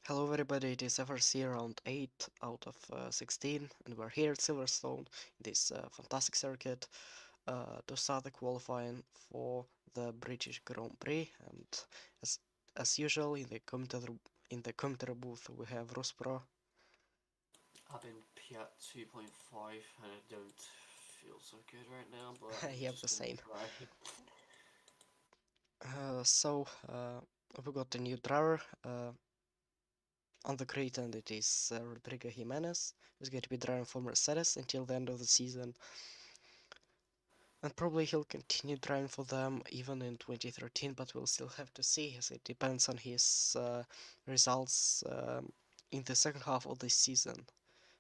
Hello everybody, it is FRC round 8 out of 16 and we're here at Silverstone in this fantastic circuit to start the qualifying for the British Grand Prix. And as usual in the commentator booth we have Ruspro. I've been Piat 2.5 and I don't feel so good right now, but I'm You have the just gonna same. try. We got a new driver on the grid, and it is Rodrigo Jimenez, who's going to be driving for Mercedes until the end of the season. And probably he'll continue driving for them even in 2013, but we'll still have to see, as it depends on his results in the second half of this season.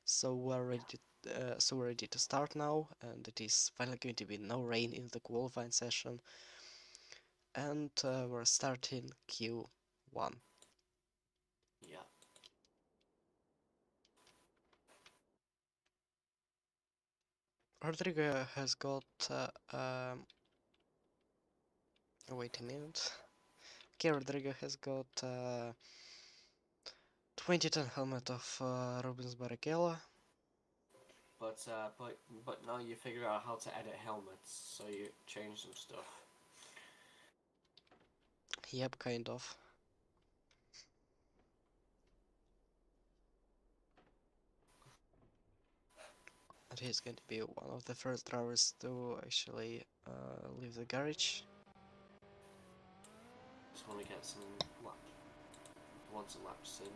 So we're ready to start now, and it is finally going to be no rain in the qualifying session. And we're starting Q1. Yeah. Rodrigo has got. Wait a minute. Okay, Rodrigo has got 2010 helmet of Rubens Barrichello. But now you figure out how to edit helmets, so you change some stuff. Yep, kind of. And he's going to be one of the first drivers to actually leave the garage. Just want to get some laps in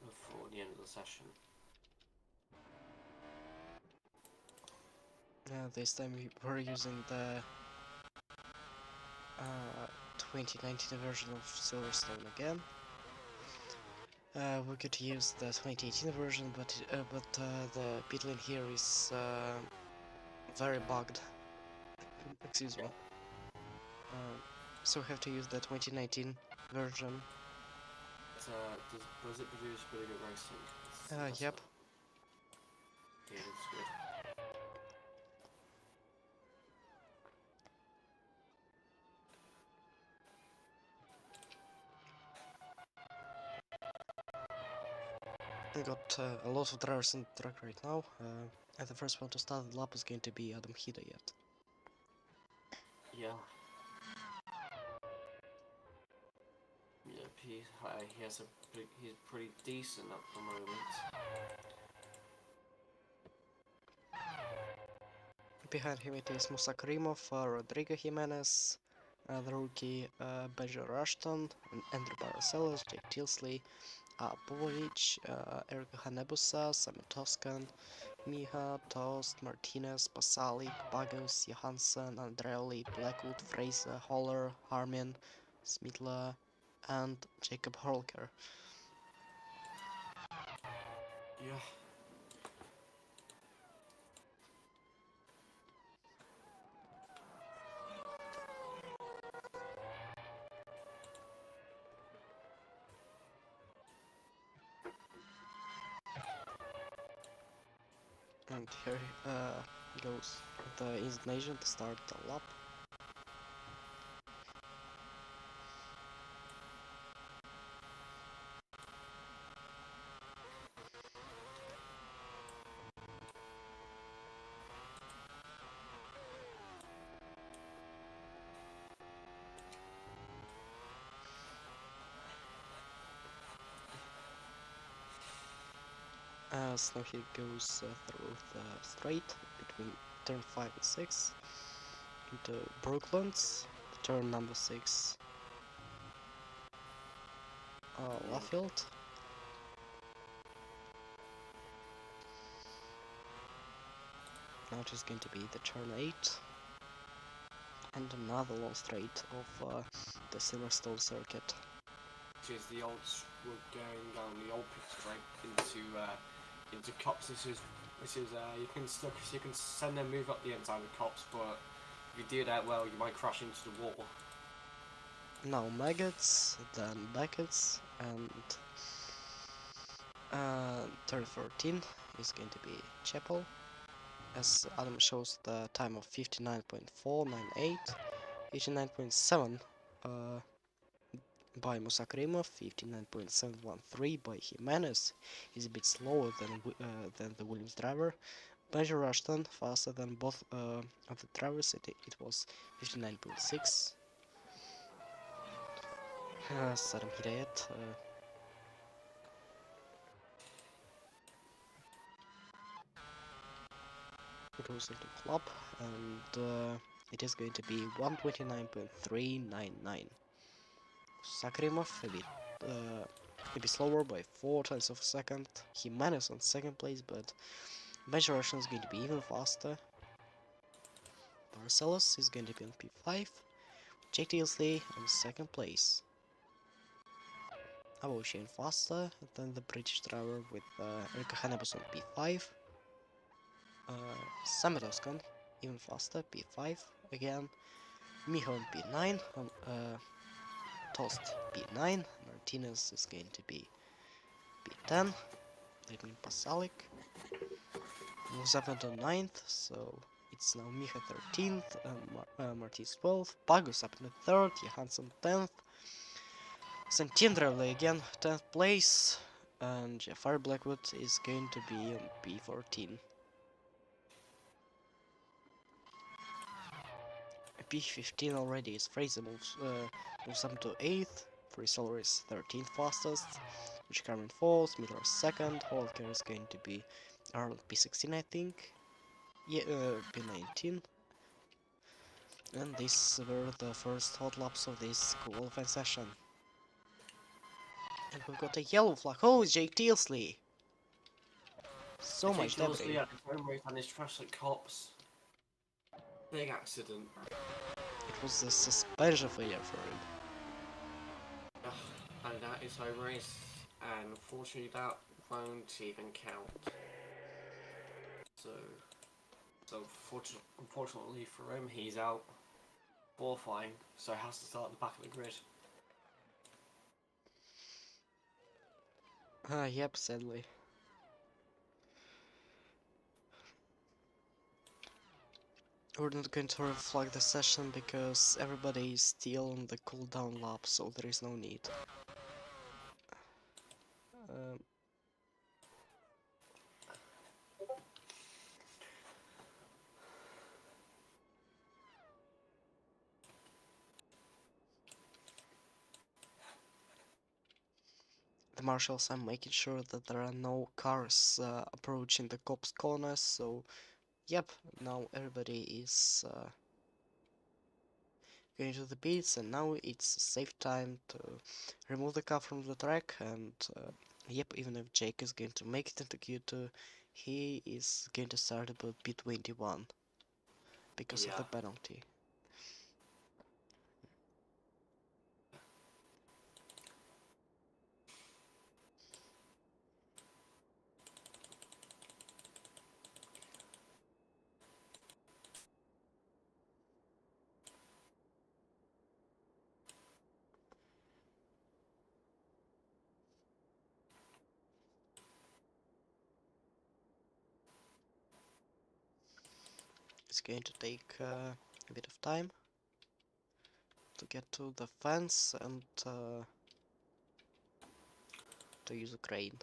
before the end of the session. This time we're using the 2019 version of Silverstone again. We could use the 2018 version, but the pit lane here is very bugged. Excuse me. So we have to use the 2019 version. Does it produce really good racing? Yep. Yeah, that's good. We got a lot of drivers in the track right now, and the first one to start the lap is going to be Adam Hidayat. Yeah. Yep, he's pretty decent at the moment. Behind him it is Musa Karimov, Rodrigo Jimenez, the rookie Benjo Rushton, and Andrew Baracelos, Jake Tilsley, Povovic, Eric Hanebusa, Simon Toscan, Miha, Tost, Martinez, Pasalic, Bagos, Johansson, Andreoli, Blackwood, Fraser, Holler, Harmin, Smidla, and Jacob Holker. Yeah. And here goes the Indonesian to start the lap. So he goes through the straight between turn 5 and 6 into Brooklands, turn number 6 Laffield. Now it is going to be the turn 8 and another long straight of the Silverstone circuit. Which is the old we're going down the old pit straight into cops. This is you can send them move up the inside of cops, but if you do that well, you might crash into the wall. Now Maggots, then Beckett's, and turn 14 is going to be Chapel, as Adam shows the time of 59.498, 89.7 by Musakrimov, 59.713 by Jimenez. He's a bit slower than the Williams driver. Benji Rushton faster than both of the drivers. It was 59.6. Saddam Hidayat. Goes into club, and it is going to be 129.399. Sakrimov a bit slower by 4 tenths of a second. Jimenez on second place, but Benji Rushton is going to be even faster. Barcelos is going to be on P5. Jake Tilsley on second place. Shane faster than the British driver with Erika Hannibus on P5. Sametoskan even faster, P5 again. Miho on P9, Tost P9, Martinez is going to be P10, Edwin Pasalic. Zapent on 9th, so it's now Miha 13th, Martinez 12th, Pagus up in 3rd, Johansson 10th, Santindrele again 10th place, and Jafar Blackwood is going to be on P14. P15 already is Fraser moves up to 8th, Freesolar is 13th fastest, which Cameron 4th, Miller 2nd, Holker is going to be around P16 I think, yeah, P19. And these were the first hot laps of this qualifying session. And we've got a yellow flag. Oh, it's Jake Tilsley! So much debris. At his home race and his crash at Cops. Big accident. It was a suspension failure for him. And that is home race, and unfortunately that won't even count. So unfortunately for him, he's out qualifying, so he has to start at the back of the grid. Yep, sadly. We're not going to reflect the session because everybody is still on the cooldown lap, so there is no need. The marshals are making sure that there are no cars approaching the cops' corners, so yep, now everybody is going to the pits, and now it's a safe time to remove the car from the track, and yep, even if Jake is going to make it into Q2, he is going to start about P21 because of the penalty. It's going to take a bit of time to get to the fence and to use a crane.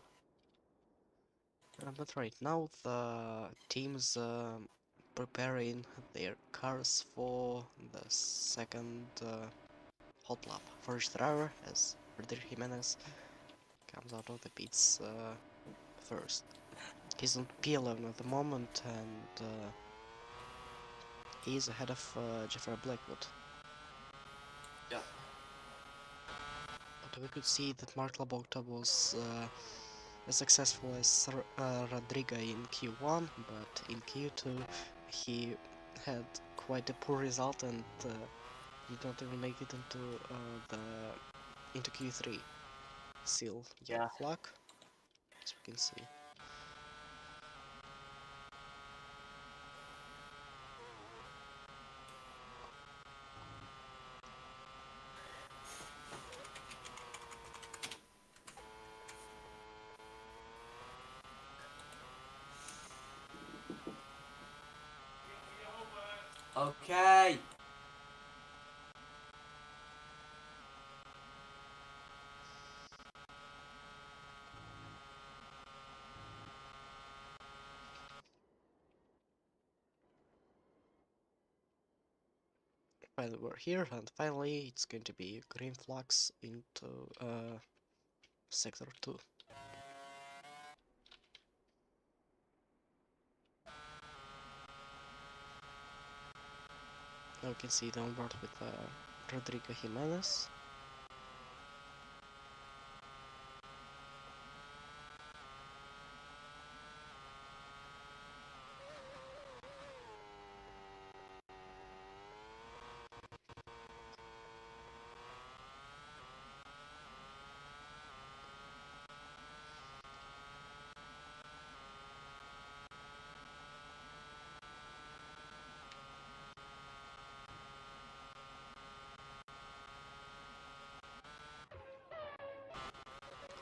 But right now the team's preparing their cars for the second hot lap. First driver, as Rodrigo Jimenez comes out of the pits first. He's on P11 at the moment, and he's ahead of Jeffrey Blackwood. Yeah. But we could see that Mark Labogta was as successful as Rodrigo in Q1, but in Q2 he had quite a poor result and did not even make it into Q3. Still yellow flag, as we can see. Okay. Finally we're here, and finally it's going to be green flags into sector 2. Now we can see the onboard with Rodrigo Jimenez.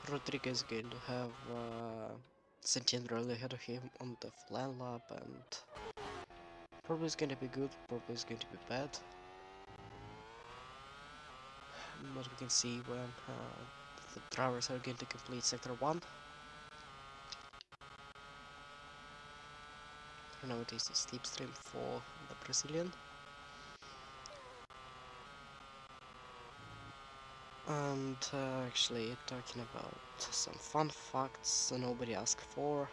Rodrigo is going to have Santiago ahead of him on the flan lap, and probably is going to be good, probably is going to be bad. But we can see when the drivers are going to complete sector 1. Now it is a slipstream for the Brazilian. And actually talking about some fun facts nobody asked for,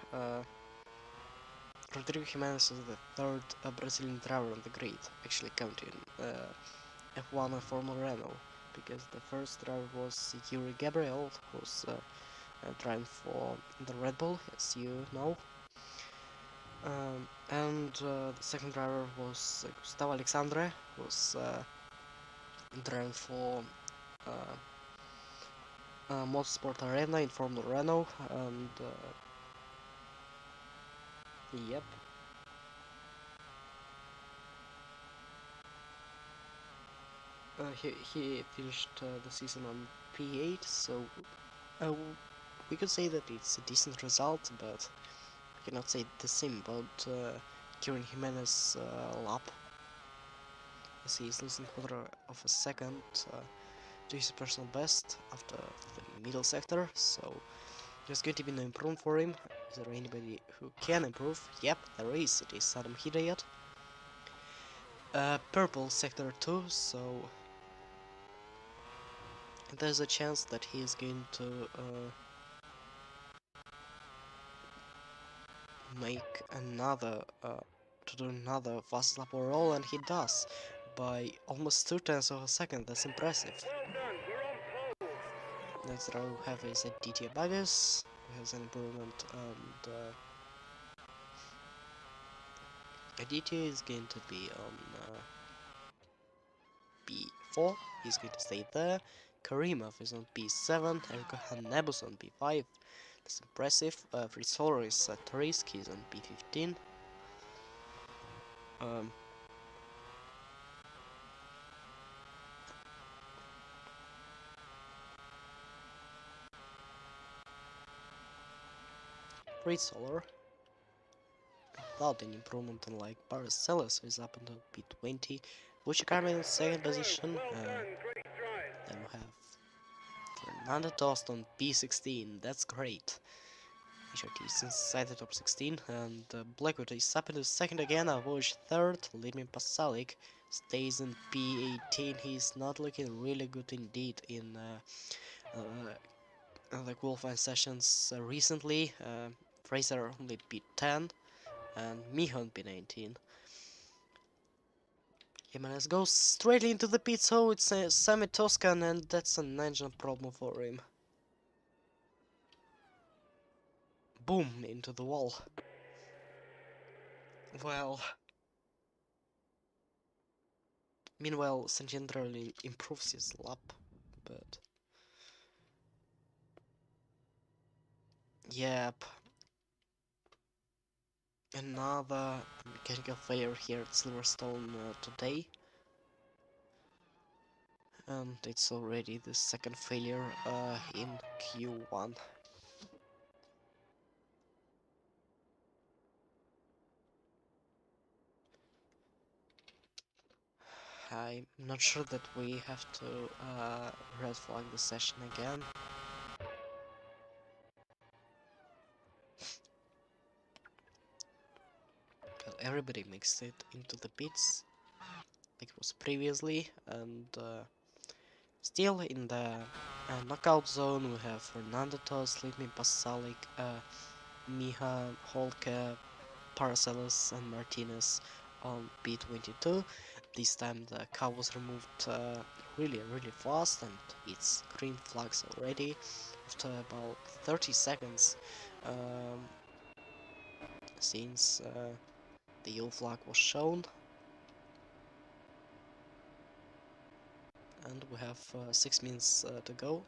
Rodrigo Jimenez is the third Brazilian driver on the grid, actually counting F1 and Formula Renault, because the first driver was Yuri Gabriel, who's driving for the Red Bull, as you know. And the second driver was Gustavo Alexandre, who's driving for Motorsport Arena in Formula Renault, and yep. He finished the season on P8, so we could say that it's a decent result, but we cannot say the same about Kieran Jimenez lap, as he is losing quarter of a second to his personal best after the middle sector, so there's going to be no improvement for him. Is there anybody who can improve? Yep, there is. It is Adam Hidayat. Purple sector 2, so there's a chance that he is going to make another to do another fast lap overall, and he does by almost 2/10 of a second. That's impressive. Next driver we have is Aditya Bagas, who has an improvement, and Aditya is going to be on P4. He's going to stay there. Karimov is on P7, Eriko Hanebus on P5. That's impressive. Fritz Solar is at risk, he's on P15. Fritz Solar, without any improvement, unlike Paracelsus, is up until P20. Vucic in second position. Then we have Fernando Tost on P16, that's great. HRT is inside the top 16, and Blackwood is up into second again, Avoid third, Lidmin Pasalic stays in P18. He's not looking really good indeed in the qualifying sessions recently. Fraser only P10 and Mihon P19. Jimenez goes straight into the pit, so it's a semi-Toscan, and that's an engine problem for him. Boom, into the wall. Well, meanwhile, Sanjendra improves his lap, but yep. Another mechanical failure here at Silverstone today. And it's already the second failure in Q1. I'm not sure that we have to red flag the session again. Well, everybody makes it into the pits. like it was previously, and still in the knockout zone we have Fernando Tosli, Pasalic, Miha, Holke, Paracelsus and Martinez on P22. This time the car was removed really fast, and it's green flags already after about 30 seconds since the yellow flag was shown. And we have 6 minutes to go.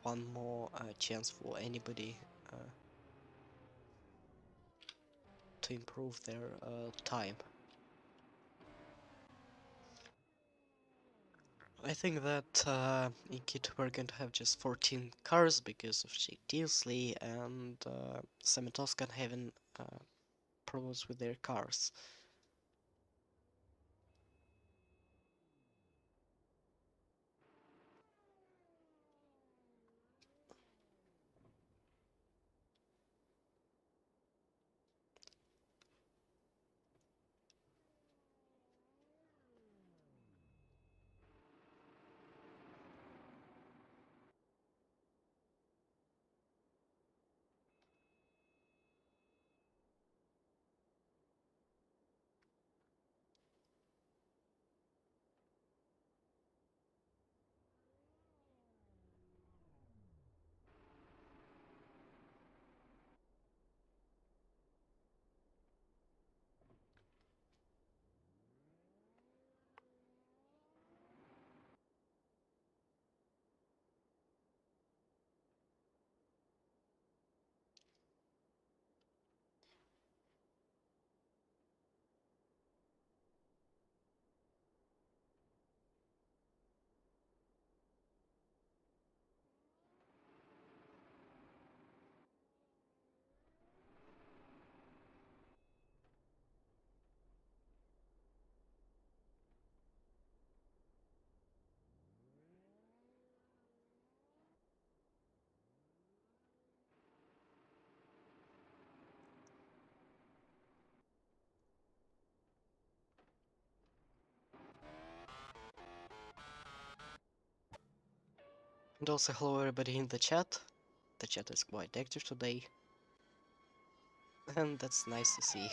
One more chance for anybody to improve their time. I think that in Kit we're going to have just 14 cars because of Tilsley and Sametoskan having problems with their cars. And also hello everybody in the chat. The chat is quite active today, and that's nice to see.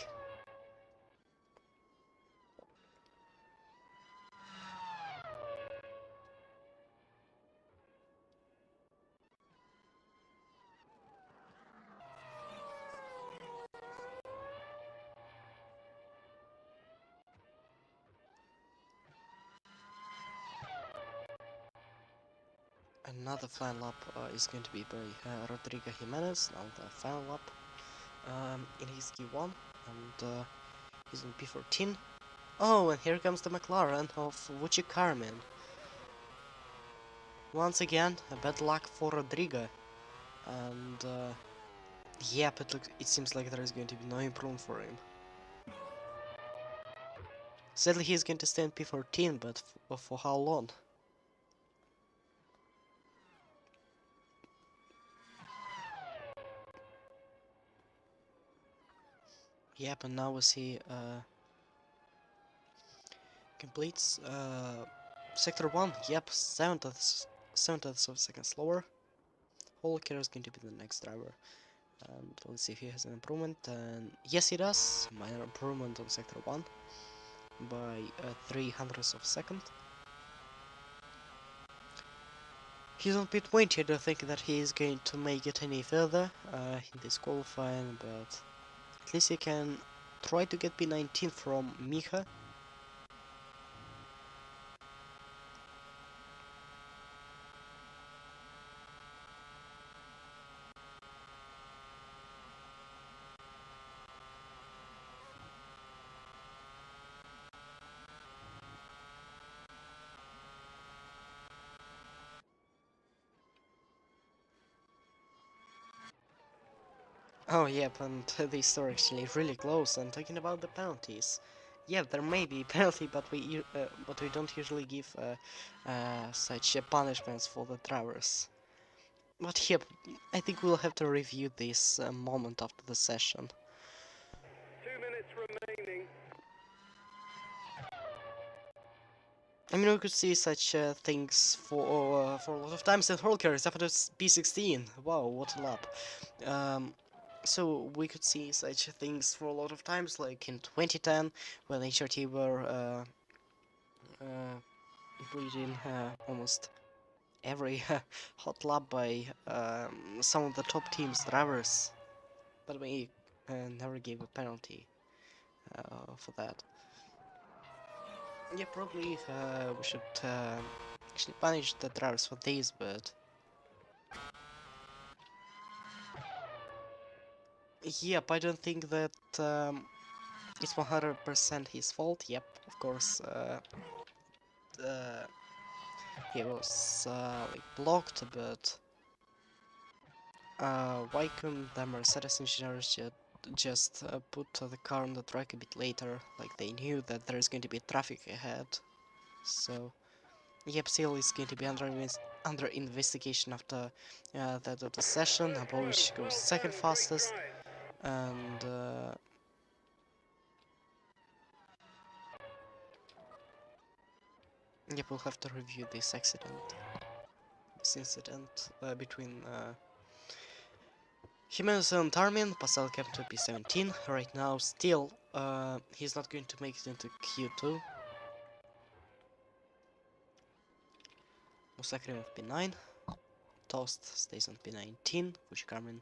Another final lap is going to be by Rodrigo Jimenez, now the final lap in his Q1, and he's on P14. Oh, and here comes the McLaren of Wuchi Carmen. Once again, a bad luck for Rodrigo, and yep, it seems like there is going to be no improvement for him. Sadly, he's going to stay on P14, but for how long? Yep, and now we see completes sector 1. Yep, 7th of a second slower. Holker is going to be the next driver. And let's see if he has an improvement. And yes, he does. Minor improvement on sector 1 by 300ths of a second. He's on P20. I don't think that he is going to make it any further in this qualifying, but at least he can try to get P19 from Micha. Oh yep, and these are actually really close. And talking about the penalties, yeah, there may be penalty, but we don't usually give such punishments for the drivers. But yep, I think we'll have to review this moment after the session. 2 minutes remaining. I mean, we could see such things for a lot of times in Hurl carries after B16. Wow, what a lap. Um, so we could see such things for a lot of times, like in 2010, when HRT were breeding almost every hot lap by some of the top teams' drivers, but we never gave a penalty for that. Yeah, probably we should actually punish the drivers for this, but yep, I don't think that it's 100% his fault. Yep, of course, uh, he was like blocked, but why couldn't the Mercedes engineers just put the car on the track a bit later? Like they knew that there is going to be traffic ahead, so. Yep, Seal is going to be under investigation after that of the session. Abovich goes second fastest, and yep, we'll have to review this incident between Jimenez and Armin. Pascal kept to P17 right now. Still, he's not going to make it into Q2. Musakrim of P9. Toast stays on P19, which Carmen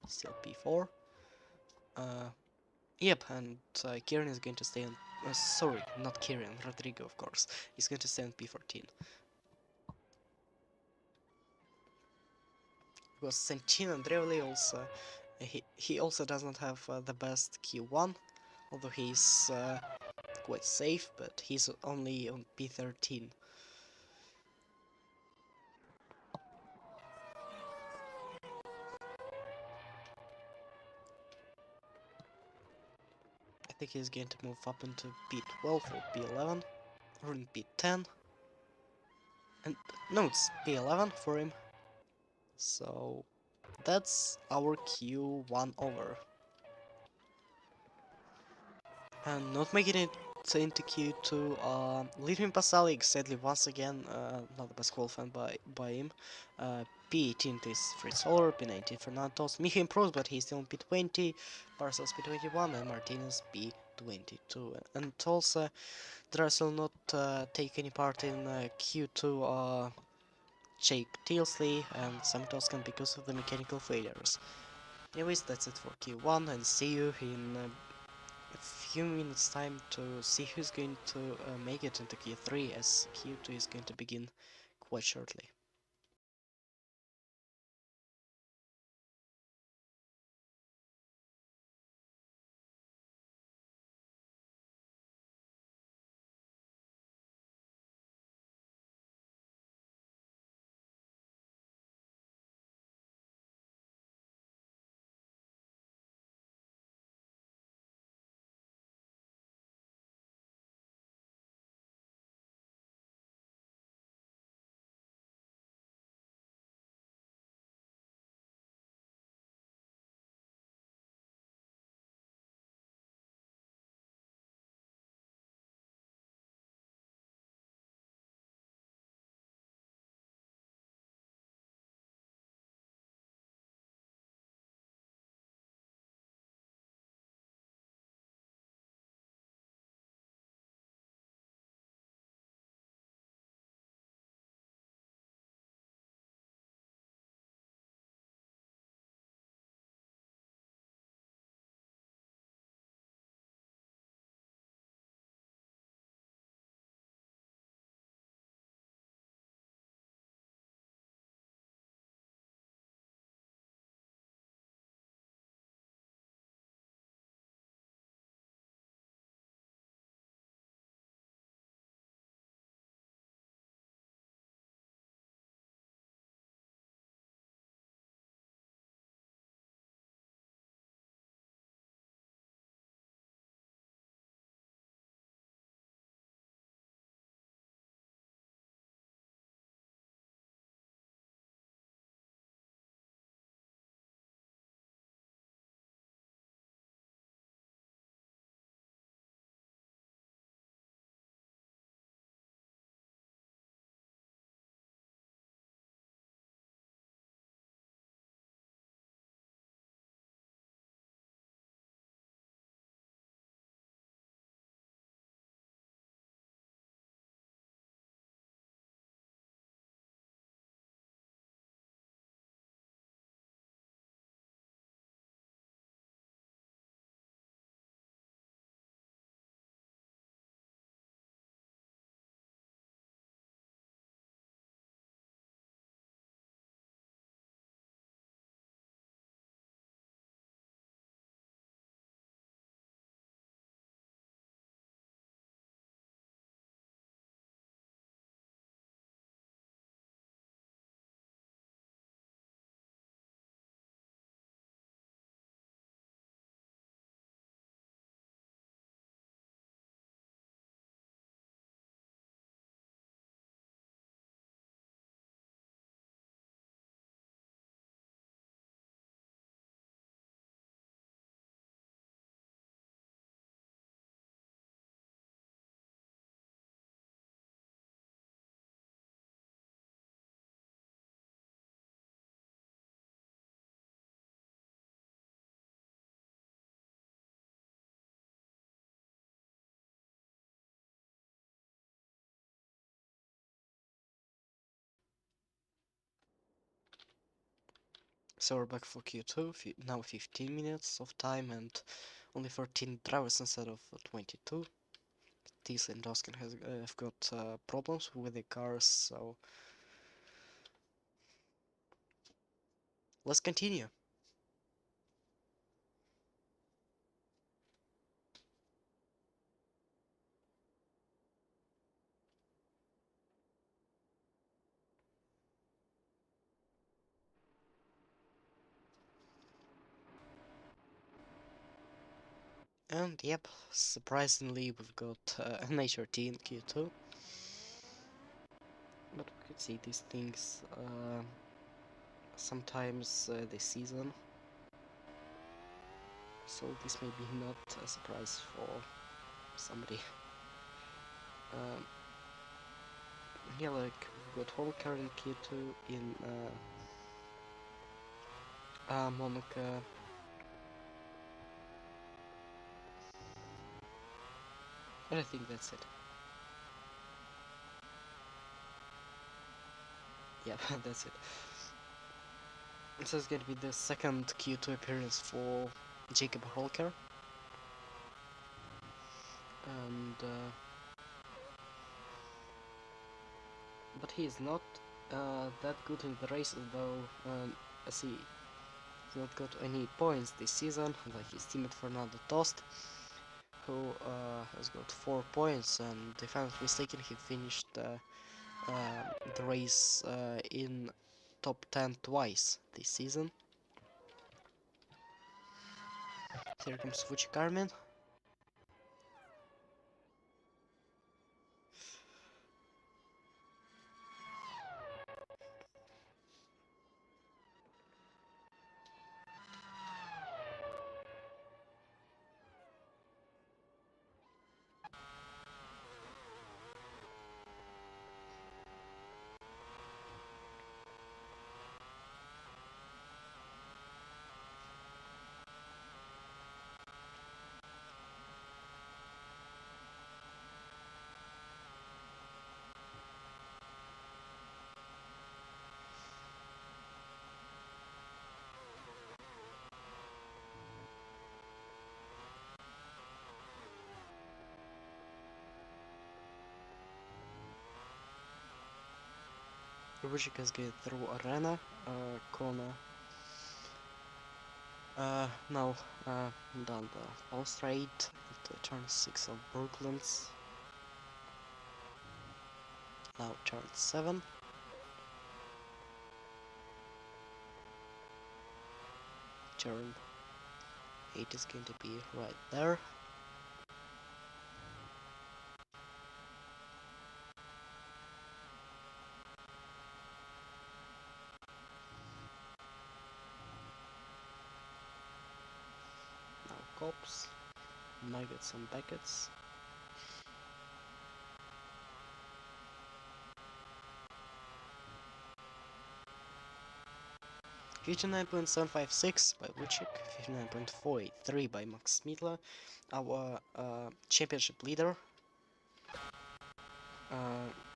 still P4. Yep, and Kieran is going to stay on. Sorry, not Kieran, Rodrigo, of course. He's going to stay on P14. Because Sentin and Drevli also. He also does not have the best Q1, although he's quite safe, but he's only on P13. I think he's going to move up into P12 or P11, or in P10. And no, it's P11 for him. So that's our Q1 over. And not making it into Q2, Litwin Pasalic, sadly once again, not the best qualifying by him. P18 is Fritz Solar, P19 Fernandos. Miha improves, but he's still on P20, Parcels P21, and Martinez P22. And also, drivers will not take any part in Q2, Jake Tilsley and Sam Toscan because of the mechanical failures. Anyways, that's it for Q1, and see you in a few minutes time to see who's going to make it into Q3, as Q2 is going to begin quite shortly. So we're back for Q2, now 15 minutes of time and only 13 drivers instead of 22. Diesel and Doskin have got problems with the cars, so let's continue. And yep, surprisingly we've got an HRT in Q2. But we could see these things sometimes this season. So this may be not a surprise for somebody. Yeah, like we've got Holker in Q2 in Monaco. And I think that's it. Yeah, that's it. So it's gonna be the second Q2 appearance for Jacob Holker. And but he is not that good in the races though. As he's not got any points this season, like his teammate Fernando Tost, who has got 4 points, and if I'm not mistaken, he finished the race in top 10 twice this season. Here comes Vucci Carmen. Vucci is going through Arena corner. Now down the all straight into turn 6 of Brooklands. Now turn 7. Turn 8 is going to be right there. Now cops, maggots and Beckett's. $59.756 by Vucic, 59.483 by Max Smitla, our championship leader.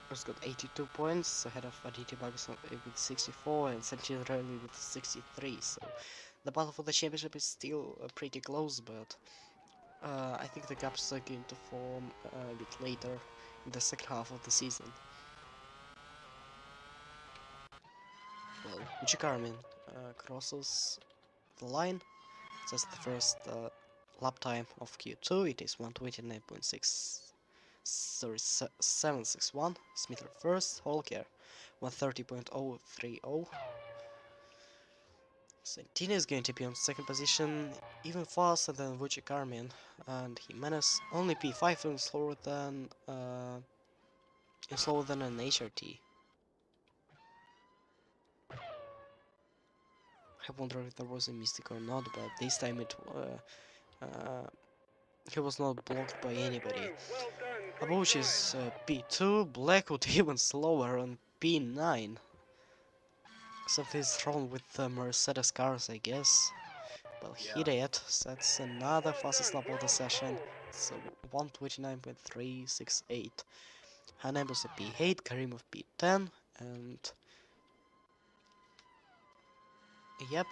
Has got 82 points ahead of Aditya Bagus with 64 and Sanchez Riley with 63. So the battle for the championship is still pretty close, but I think the gaps are going to form a bit later in the second half of the season. Well, Vucci Carmen crosses the line. That's the first lap time of Q2. It is 129.6. Sorry, 761. Smitler first. Holker 130.030. Santini is going to be on second position, even faster than Vucci Carmen, and Jimenez only P5 and slower than an HRT. I wonder if there was a mistake or not, but this time he was not blocked by anybody. Abuch is P2, Blackwood even slower on P9. Something's wrong with the Mercedes cars, I guess. Well, he did. That's another fastest lap of the session. So 129.368. Hanem was a P8, Karim of P10, and Yep.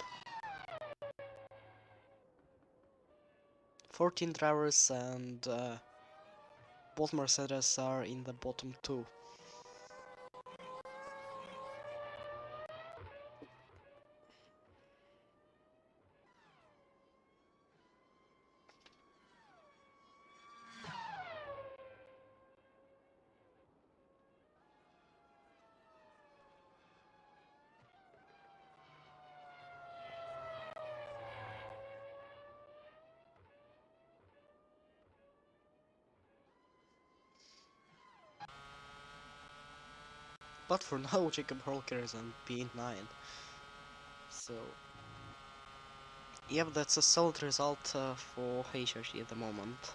14 drivers and both Mercedes are in the bottom 2. But for now, Jacob Holker is on P9. So, yep, that's a solid result for HRC at the moment.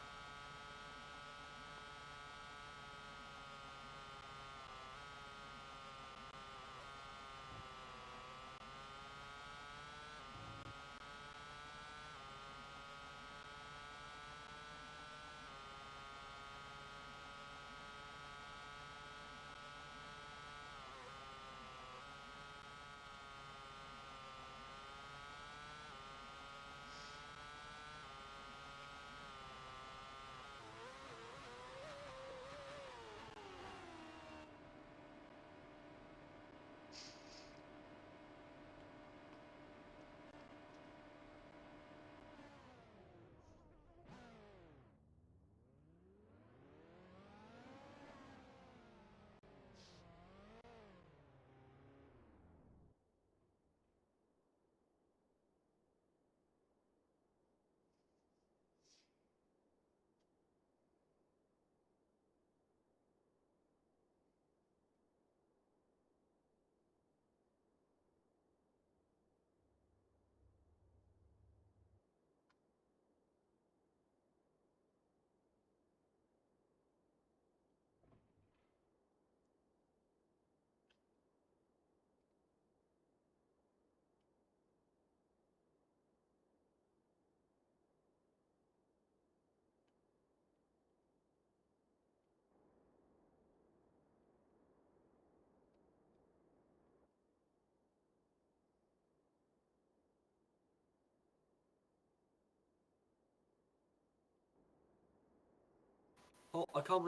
Oh, I can't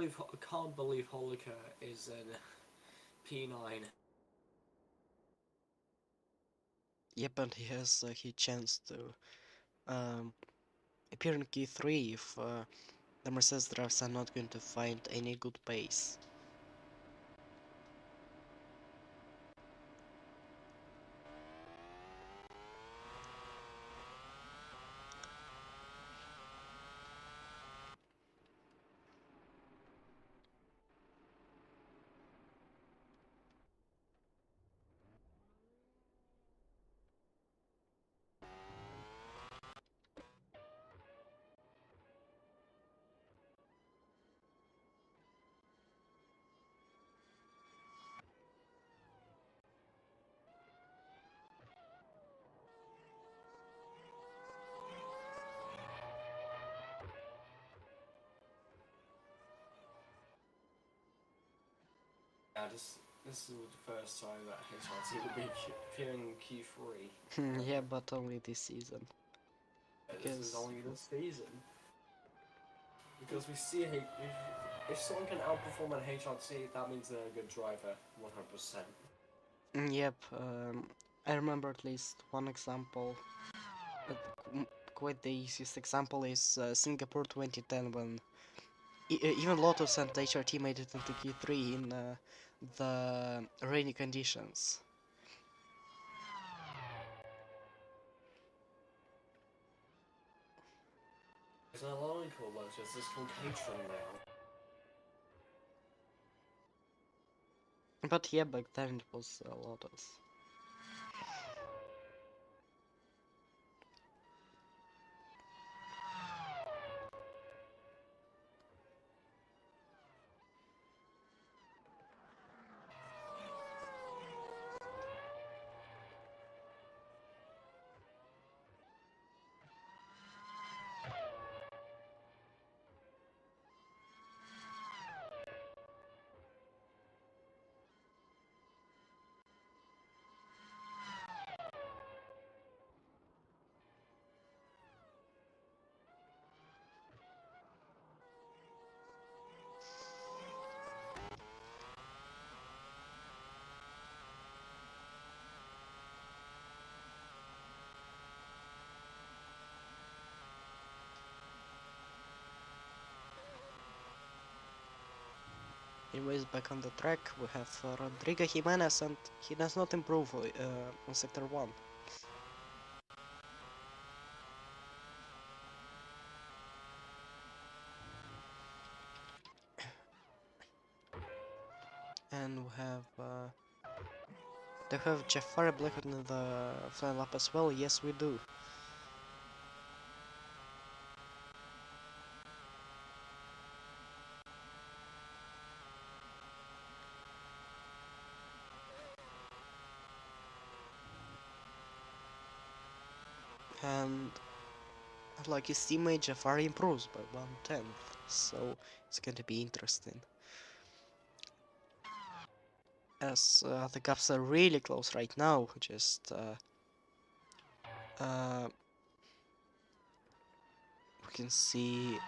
believe Holliker is in P9. Yep, and he has a huge chance to um, appear in Q3 if the Mercedes drivers are not going to find any good pace. Yeah, this is the first time that HRT will be appearing in Q3. Yeah, but only this season. This is Because, only this season. Because we see if someone can outperform an HRT, that means they're a good driver, 100%. yep, I remember at least one example. uh, Quite the easiest example is Singapore 2010 when even Lotus and HRT made it into Q3 in the rainy conditions. It's not only called Lotus, it's called Catron now. But yeah, back then it was Lotus. Anyways, back on the track, we have Rodrigo Jimenez, and he does not improve on Sector 1. And we have... do we have Jafari Blackwood in the final lap as well? Yes, we do. And like his teammate Jafari improves by 1/10, so it's going to be interesting. As the gaps are really close right now, just we can see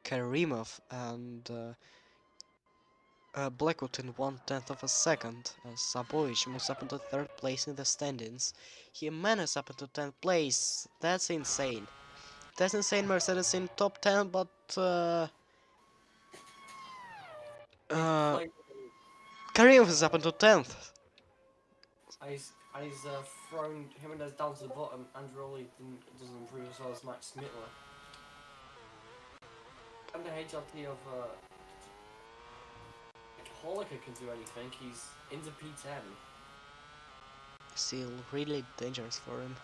Karimov and Blackwood in 1/10 of a second, as Saboic moves up into 3rd place in the standings. Jimenez up into 10th place. That's insane. That's insane. Mercedes in top 10, but Like, Karimov is up into 10th. He's thrown Jimenez down to the bottom. Andreoli doesn't improve as well as Max Smittler. And the HLT of Holliker can do anything. He's into P10. Still really dangerous for him.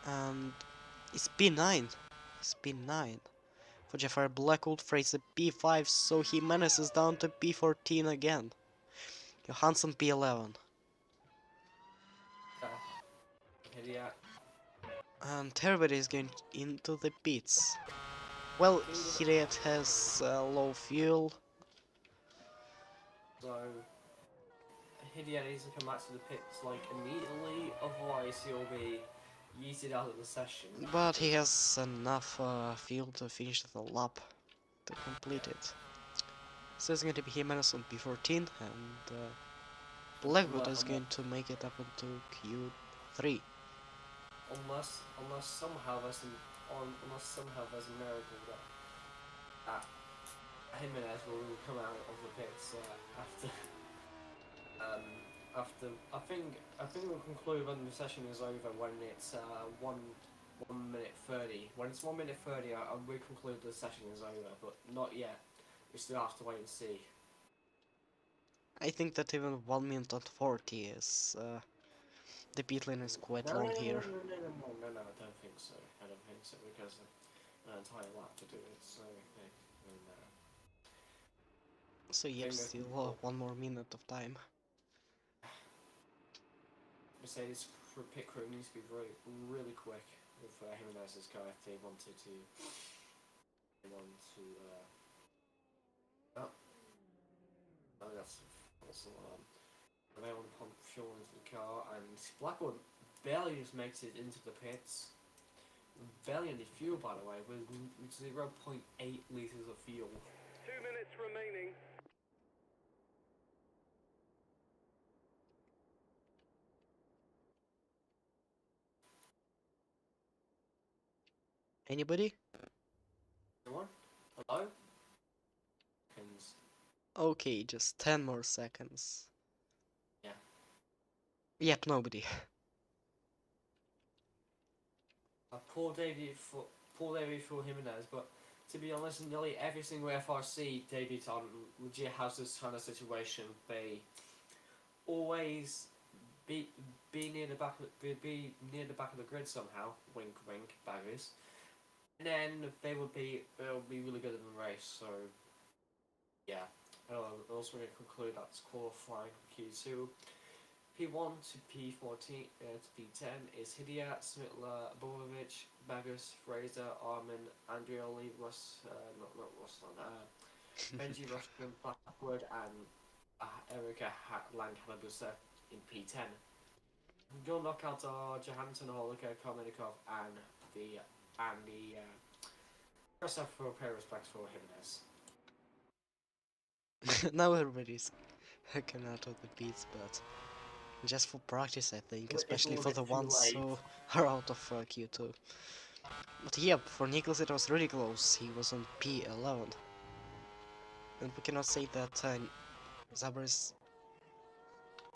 And it's P9. It's P9. For Jafar Blackwood, Fraser P5, so Jimenez is down to P14 again. Johansson P11. Idiot. And everybody is going into the pits. Well, Hiriat has low fuel. So, Hidiot needs to come back to the pits like immediately, otherwise he'll be yeeted out of the session. But he has enough fuel to finish the lap to complete it. So it's going to be Jimenez on P14, and Blackwood is going to make it up into Q3. Unless somehow there's a miracle that Jimenez will come out of the pits after I think we'll conclude when the session is over when it's 1 minute 30. When it's 1 minute 30, we conclude the session is over, but not yet. We still have to wait and see. I think that even 1 minute and 40 is the pit lane is quite long here. No, I don't think so. Because an entire lap to do it. So So yep, still 1 more minute of time. Mercedes pit crew needs to be really quick with Jimenez's car if they wanted to. Oh, that's false alarm. They want to pump fuel into the car, and Blackwood barely just makes it into the pits. Barely any fuel, by the way, with 0.8 litres of fuel. 2 minutes remaining. Anybody? Anyone? Hello? Okay, just 10 more seconds. Yeah. Yep, nobody. Poor Davey for Jimenez, but to be honest, nearly every single FRC debutant on legit has this kind of situation. They always be near the back of the grid somehow. Wink, wink, baggers. And then they'll be really good in the race. So yeah, I'm also going to conclude that's qualifying Q2. P1 to P14 to P10 is Hidiat, Smitler, Bobovic, Bagus, Fraser, Armin, Andrioli, Benji Rushton, Blackwood, and Erica Lang Hanabusa in P10. Your knockouts are Johansson, Holliker, Karmenikov, and the rest of for pay respects for Jimenez. Now everybody's coming out of the pits, but just for practice, I think, especially for the ones who are out of Q2. But yep, for Nicholas it was really close. He was on P11. And we cannot say that Zabra is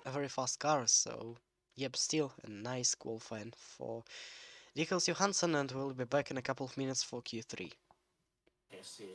a very fast car, so yep, still a nice qualifying for Nicholas Johansson, and we'll be back in a couple of minutes for Q3. Yes, yeah.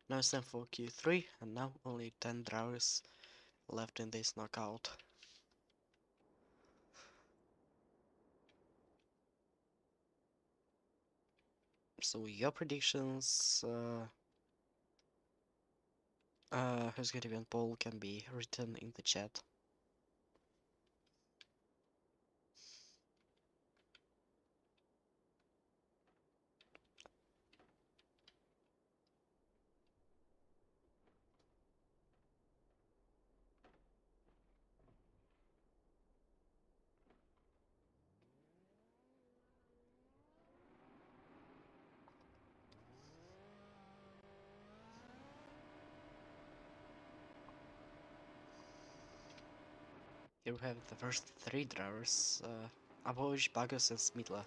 Now it's time for Q3, and now only 10 drivers left in this knockout. So your predictions, who's gonna be on pole can be written in the chat. Here we have the first three drivers, Abovic, Bagus and Smitla.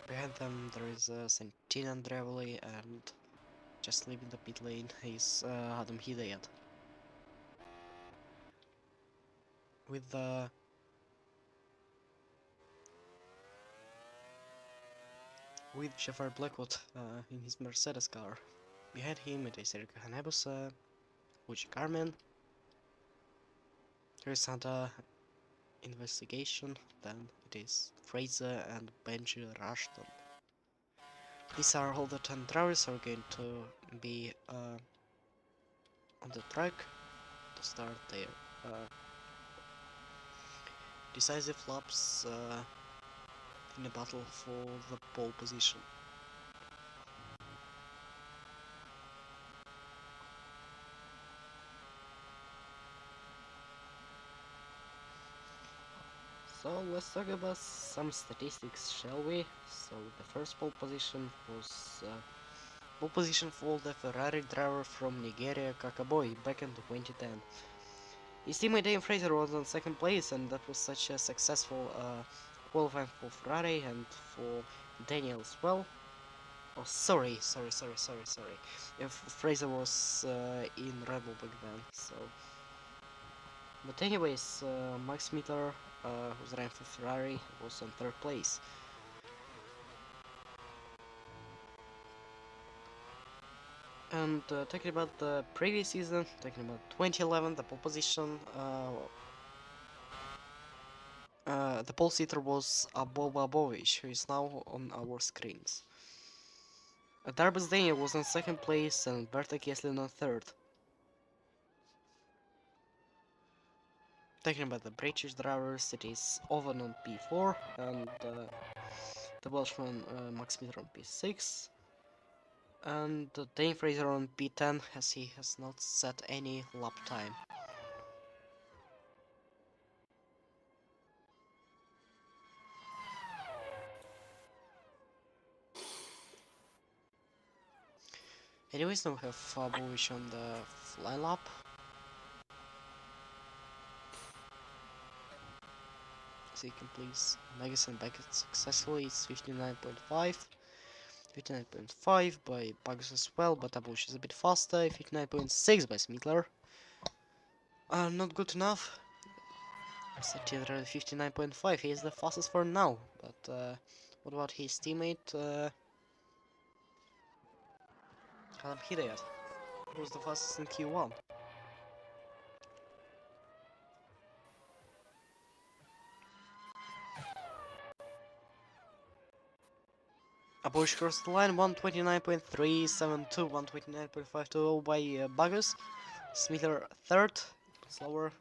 Behind them there is Santina Andrevoli, and just leaving the pit lane is Adam Hidayat. With Jafar Blackwood in his Mercedes car. Behind him it is Erika Hanebusa, Uchi Carmen. Here's another investigation, then it is Fraser and Benji Rushton. These are all the 10 drivers are going to be on the track to start their decisive laps in a battle for the pole position. So let's talk about some statistics, shall we? So the first pole position was pole position for the Ferrari driver from Nigeria, Kakaboy, back in 2010. His teammate Dave Fraser was on second place, and that was such a successful qualifying for Ferrari and for Daniel as well. Oh, sorry. If Fraser was in Red Bull back then, so. But anyways, Max Miller, who's ranked for Ferrari, was on third place. And talking about the previous season, talking about 2011, the pole position, the pole sitter was Boba Bovic, who is now on our screens. Darbus Daniel was in second place and Berta Kieslin on third. Talking about the British drivers, it is Owen on P4 and the Welshman Max Miller on P6. And Dane Fraser on P10 as he has not set any lap time. Anyways, now we have Bovic on the fly lap. So he completes Megas and Beckett successfully. It's 59.5. 59.5 by Bugs as well, but Abush is a bit faster. 59.6 by Smitler. Not good enough. Satira 59.5. He is the fastest for now. But what about his teammate? Adam Hidayat, who was the fastest in Q1. Abush crossed the line 129.372, 129.520 by Buggers. Smither third, slower.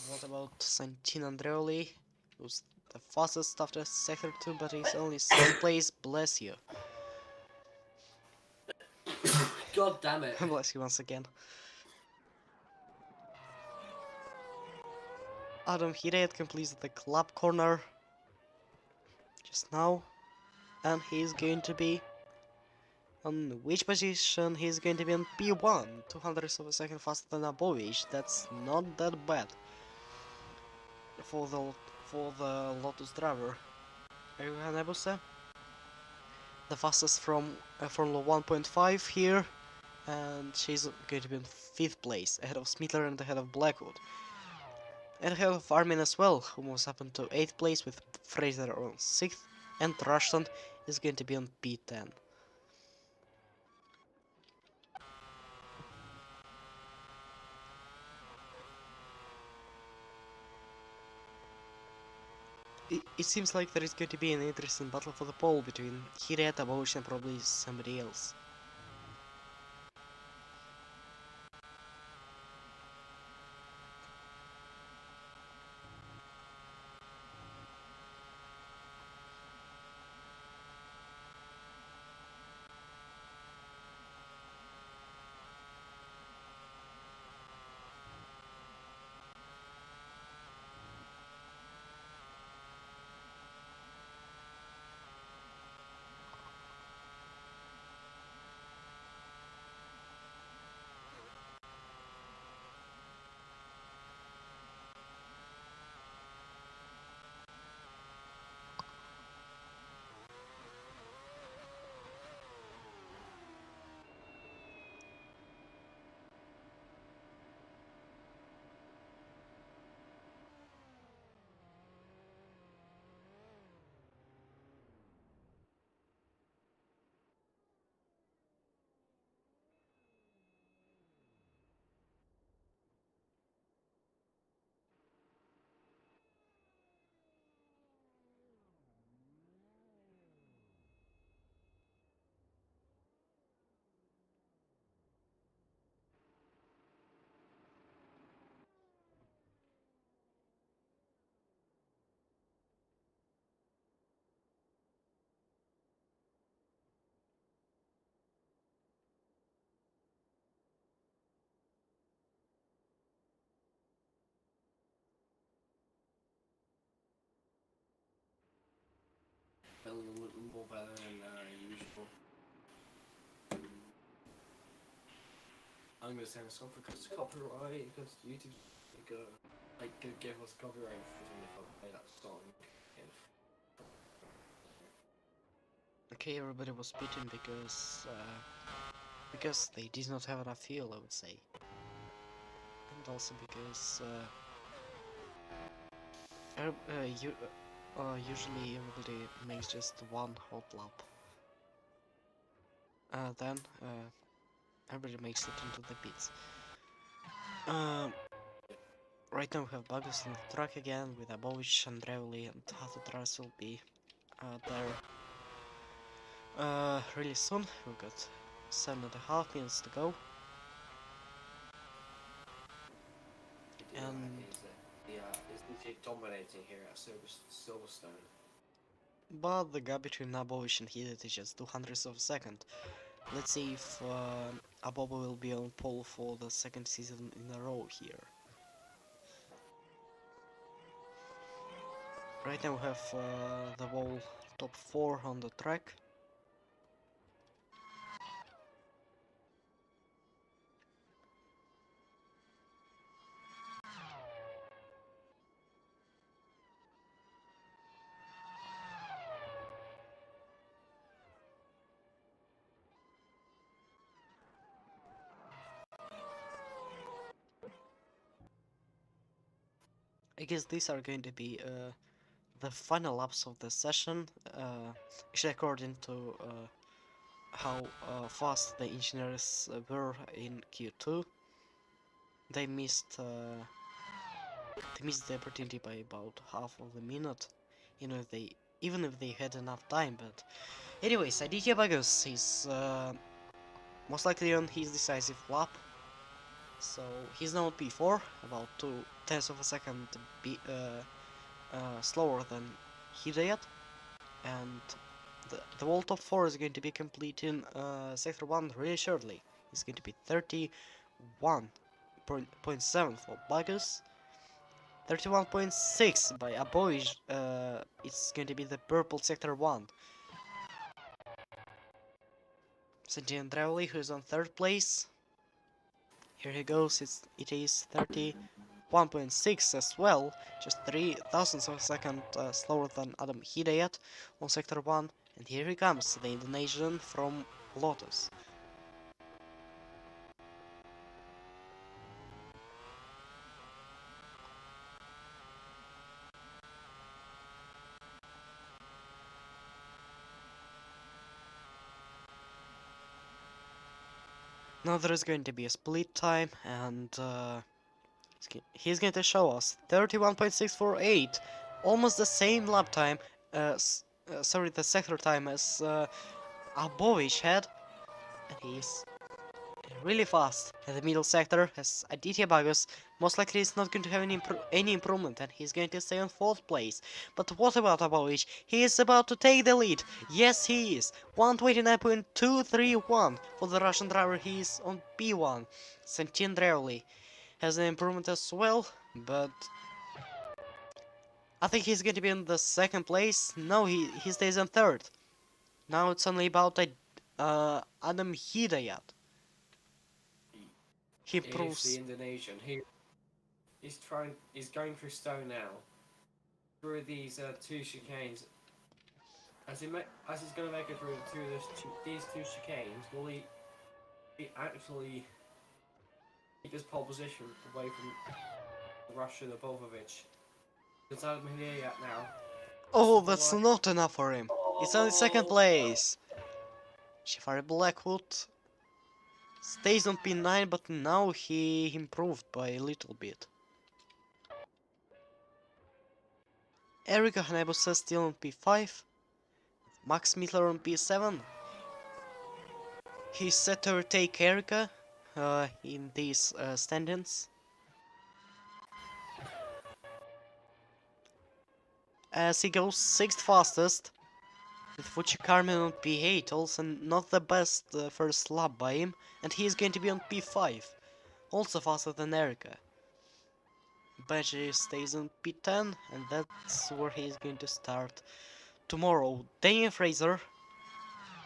What about Santin Andreoli, who's the fastest after sector 2, but he's only second place, bless you. God damn it. Bless you once again. Adam Hidayat completes the club corner just now, and he's going to be on which position? He's going to be on P1, 200ths of a second faster than Abovic. That's not that bad for the Lotus driver. Erika Nebuse, the fastest from Formula 1.5 here, and she's going to be in 5th place, ahead of Smitler and ahead of Blackwood. And ahead of Armin as well, who moves up into 8th place with Fraser on 6th, and Rushton is going to be on P10. It seems like there is going to be an interesting battle for the pole between Hidayat, Abovic and probably somebody else. feeling a little more better than usual. I'm gonna send this off because it's copyright, because YouTube could give us copyright infringement if I play that song. Okay, everybody was beaten because they did not have enough fuel, I would say, and also because usually everybody makes just one hot lap. Then everybody makes it into the pits. Right now we have Bagus on the track again with Abovich, Andreoli, and other drivers will be there really soon. We've got 7.5 minutes to go. And is DJ dominating here at Silverstone? but the gap between Abovich and Hiddet is just 200ths of a second. Let's see if Abobo will be on pole for the second season in a row here. Right now we have the whole top 4 on the track. I guess these are going to be the final laps of the session, actually according to how fast the engineers were in Q2. They missed the opportunity by about half of a minute, even if they had enough time. But anyways, Aditya Bagus is most likely on his decisive lap. So he's now at P4, about 2/10 of a second slower than Hidayat, and the whole top 4 is going to be complete in Sector 1 really shortly. It's going to be 31.7 for Bagus, 31.6 by Aboij. It's going to be the purple Sector 1. Sanjay Andreoli, who is on 3rd place. Here he goes, it is 31.6 as well, just 3 thousandths of a second slower than Adam Hidayat on Sector 1. And here he comes, the Indonesian from Lotus. Now there is going to be a split time, and he's going to show us 31.648, almost the same lap time, sorry, the sector time as Abovic had, and he's really fast. In the middle sector as Aditya Bagus, most likely is not going to have any improvement, and he's going to stay on 4th place. But what about Abovic? He is about to take the lead. Yes, he is. 129.231 for the Russian driver. He is on P1. Santin Dreuli has an improvement as well, but I think he's going to be in the 2nd place. No, he stays on 3rd. Now it's only about Adam Hidayat. He proves the Indonesian. He's going through stone now. Through these 2 chicanes. As he's going to make it through these 2 chicanes, will he actually keep his pole position away from Russian Abovic? It's Adam Hidayat now. Oh, that's not enough for him. It's only 2nd place. Shifari Blackwood stays on P9, but now he improved by a little bit. Erika Hanebusa still on P5. Max Mittler on P7. He's set to retake Erika in these standings. As he goes 6th fastest, with Fuchi Carmen on P8, also not the best first lap by him, and he's going to be on P5, also faster than Erika. Badger stays on P10, and that's where he's going to start tomorrow, Daniel Fraser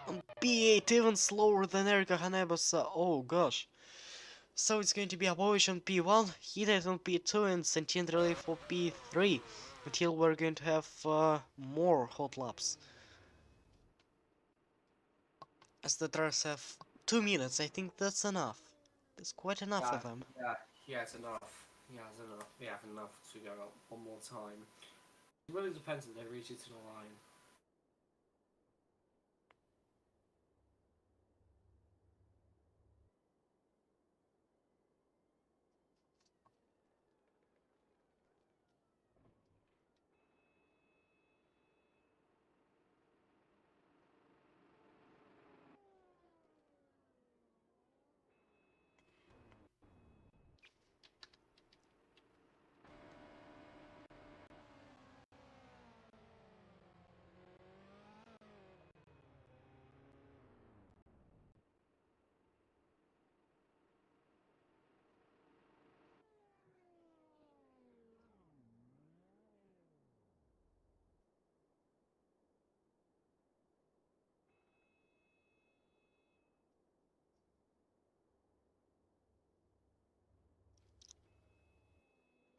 on P8, even slower than Erika Hanebasa. Oh gosh. So it's going to be Abovic on P1, Hidayat on P2, and Sentient Relay for P3, until we're going to have more hot laps. As the drivers have 2 minutes, I think that's enough. That's quite enough for them. Yeah, he has enough. He has enough. He has enough to go out one more time. It really depends if they reach it to the line.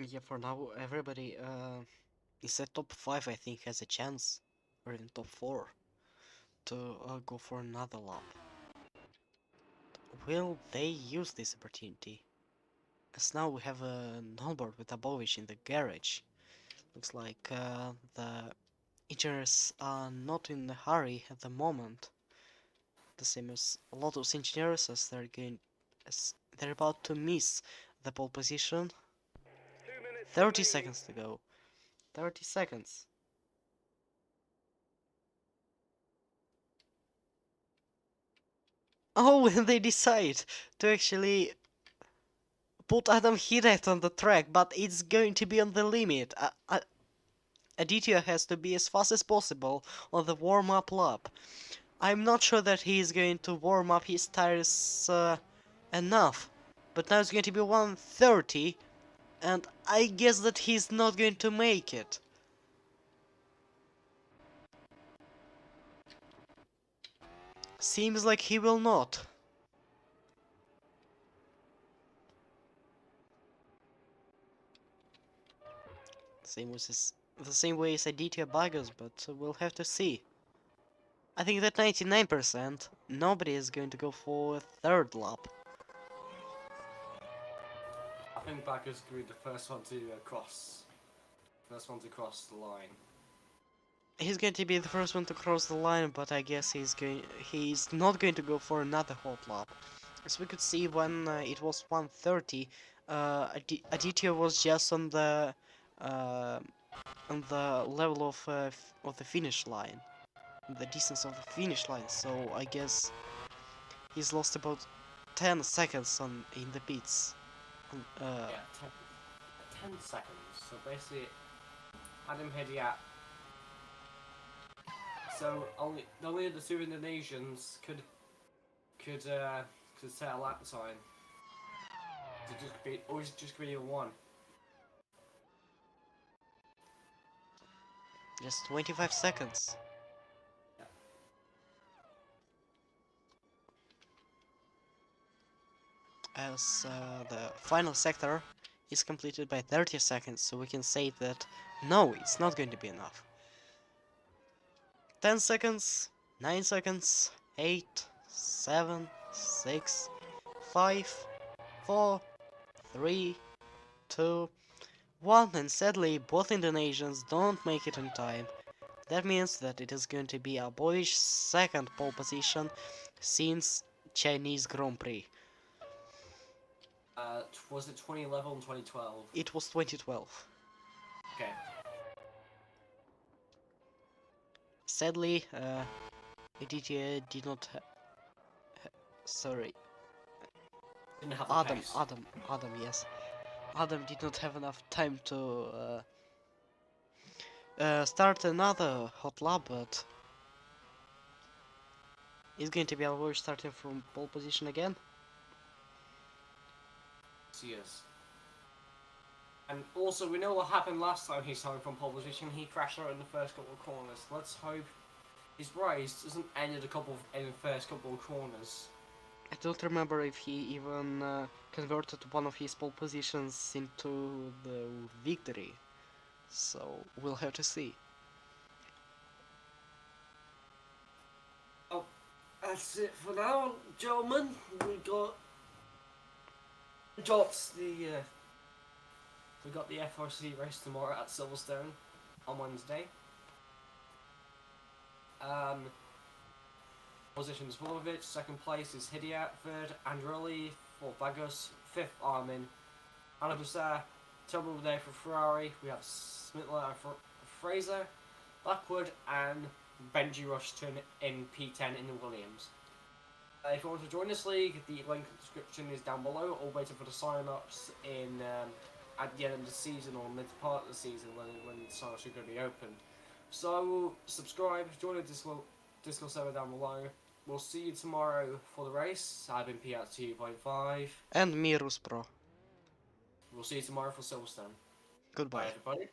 Yeah, for now, everybody is at top 5, I think, has a chance, or even top 4, to go for another lap. Will they use this opportunity? As now we have a onboard with Abovic in the garage. Looks like the engineers are not in a hurry at the moment. The same as a lot of engineers, as they're about to miss the pole position. 2 minutes 30 remaining. seconds to go. 30 seconds. Oh, and they decide to actually put Adam Hidayat on the track, but it's going to be on the limit. Aditya has to be as fast as possible on the warm-up lap. I'm not sure that he is going to warm up his tires enough, but now it's going to be 1:30, and I guess that he's not going to make it. Seems like he will not. The same way as Aditya Bagas, but we'll have to see. I think that 99% nobody is going to go for a third lap. I think Bagger's going to be the first one to cross. First one to cross the line. He's going to be the first one to cross the line, but I guess he's not going to go for another hot lap. As we could see when it was 1:30, Aditya was just uh, on the level of the finish line, the distance of the finish line. So I guess he's lost about 10 seconds in the pits. Yeah, 10 seconds. So basically, Adam Hediat. So only the two Indonesians could set a lap time. Always just be one. Just 25 seconds. As the final sector is completed by 30 seconds, so we can say that no, it's not going to be enough. 10 seconds, 9 seconds, 8, 7, 6, 5, 4, 3, 2, 1, and sadly both Indonesians don't make it in time. That means that it is going to be a boyish second pole position since Chinese Grand Prix. Was it 2011 and 2012? It was 2012. Okay. Sadly, Aditya did not sorry. Didn't have the pace. Adam, yes. Adam did not have enough time to start another hot lap, but it's going to be Alvor starting from pole position again. Yes. And also, we know what happened last time he started from pole position. He crashed out in the first couple of corners. Let's hope his race doesn't end in the first couple of corners. I don't remember if he even converted one of his pole positions into the victory, so we'll have to see. Oh, that's it for now, gentlemen. We got the FRC race tomorrow at Silverstone on Wednesday. Positions Volovic, second place is Hidiat, third Andrelli, fourth Bagus, fifth Armin, Anabusa, terrible day for Ferrari. We have Smitler and Fraser, Blackwood, and Benji Rushton in P10 in the Williams. If you want to join this league, the link in the description is down below, or waiting for the sign-ups in at the end of the season or mid part of the season when the sign-ups are going to be open. So subscribe, join the Discord server down below. We'll see you tomorrow for the race. I've been P at 2.5. And Mirus Pro. We'll see you tomorrow for Silverstone. Goodbye. Bye everybody.